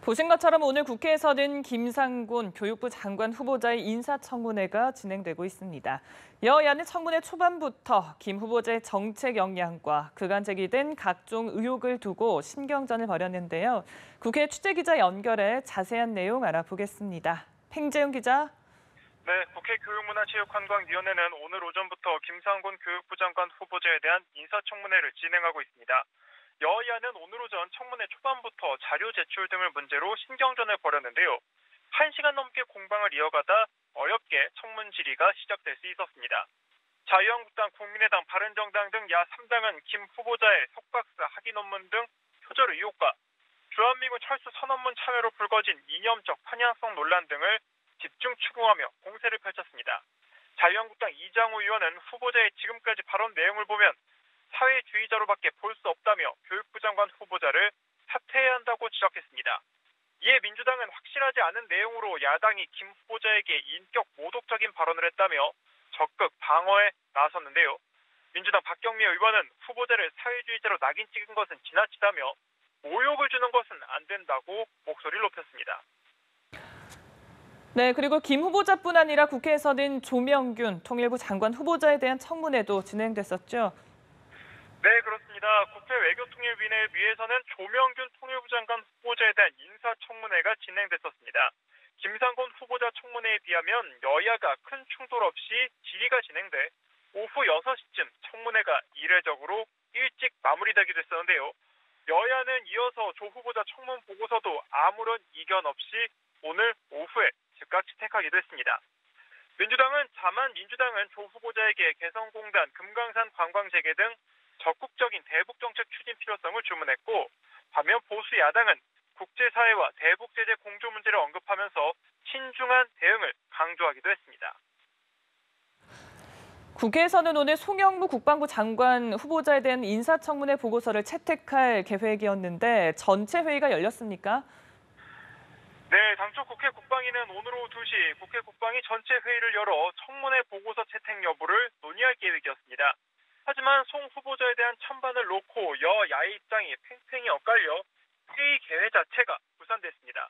보신 것처럼 오늘 국회에서는 김상곤 교육부 장관 후보자의 인사청문회가 진행되고 있습니다. 여야는 청문회 초반부터 김 후보자의 정책 역량과 그간 제기된 각종 의혹을 두고 신경전을 벌였는데요. 국회 취재기자 연결해 자세한 내용 알아보겠습니다. 팽재용 기자. 네, 국회 교육문화체육관광위원회는 오늘 오전부터 김상곤 교육부 장관 후보자에 대한 인사청문회를 진행하고 있습니다. 여야는 오늘 오전 청문회 초반부터 자료 제출 등을 문제로 신경전을 벌였는데요. 1시간 넘게 공방을 이어가다 어렵게 청문 질의가 시작될 수 있었습니다. 자유한국당, 국민의당, 바른정당 등 야 3당은 김 후보자의 석박사 학위 논문 등 표절 의혹과 주한미군 철수 선언문 참여로 불거진 이념적 편향성 논란 등을 집중 추궁하며 공세를 펼쳤습니다. 자유한국당 이장우 의원은 후보자의 지금까지 발언 내용을 보면 사회주의자로밖에 볼 수 없다며 교육부 장관 후보자를 사퇴해야 한다고 지적했습니다. 이에 민주당은 확실하지 않은 내용으로 야당이 김 후보자에게 인격 모독적인 발언을 했다며 적극 방어에 나섰는데요. 민주당 박경미 의원은 후보자를 사회주의자로 낙인 찍은 것은 지나치다며 모욕을 주는 것은 안 된다고 목소리를 높였습니다. 네, 그리고 김 후보자뿐 아니라 국회에서는 조명균 통일부 장관 후보자에 대한 청문회도 진행됐었죠. 네, 그렇습니다. 국회 외교통일위에서는 조명균 통일부 장관 후보자에 대한 인사청문회가 진행됐었습니다. 김상곤 후보자 청문회에 비하면 여야가 큰 충돌 없이 질의가 진행돼 오후 6시쯤 청문회가 이례적으로 일찍 마무리되기도 했었는데요. 여야는 이어서 조 후보자 청문 보고서도 아무런 이견 없이 오늘 오후에 즉각 채택하기도 했습니다. 민주당은 조 후보자에게 개성공단, 금강산 관광 재개 등 적극적인 대북 정책 추진 필요성을 주문했고, 반면 보수 야당은 국제사회와 대북 제재 공조 문제를 언급하면서 신중한 대응을 강조하기도 했습니다. 국회에서는 오늘 송영무 국방부 장관 후보자에 대한 인사청문회 보고서를 채택할 계획이었는데 전체 회의가 열렸습니까? 네, 당초 국회 국방위는 오늘 오후 2시 국회 국방위 전체 회의를 열어 청문회 보고서 채택 여부를 논의할 계획이었습니다. 하지만 송 후보자에 대한 찬반을 놓고 여야의 입장이 팽팽히 엇갈려 회의 개회 자체가 무산됐습니다.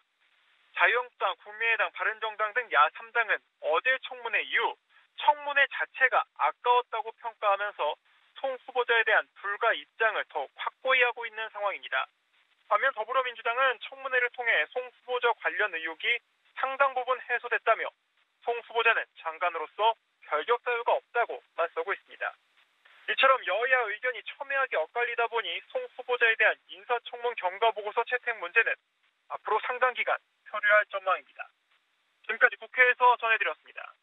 자유한국당, 국민의당, 바른정당 등 야 3당은 어제 청문회 이후 청문회 자체가 아까웠다고 평가하면서 송 후보자에 대한 불가 입장을 더욱 확고히 하고 있는 상황입니다. 반면 더불어민주당은 청문회를 통해 송 후보자 관련 의혹이 상당 부분 해소됐다며 송 후보자는 장관으로서 결격 사유가 없다고 맞서고 있습니다. 이처럼 여야 의견이 첨예하게 엇갈리다 보니 송 후보자에 대한 인사청문 경과보고서 채택 문제는 앞으로 상당 기간 표류할 전망입니다. 지금까지 국회에서 전해드렸습니다.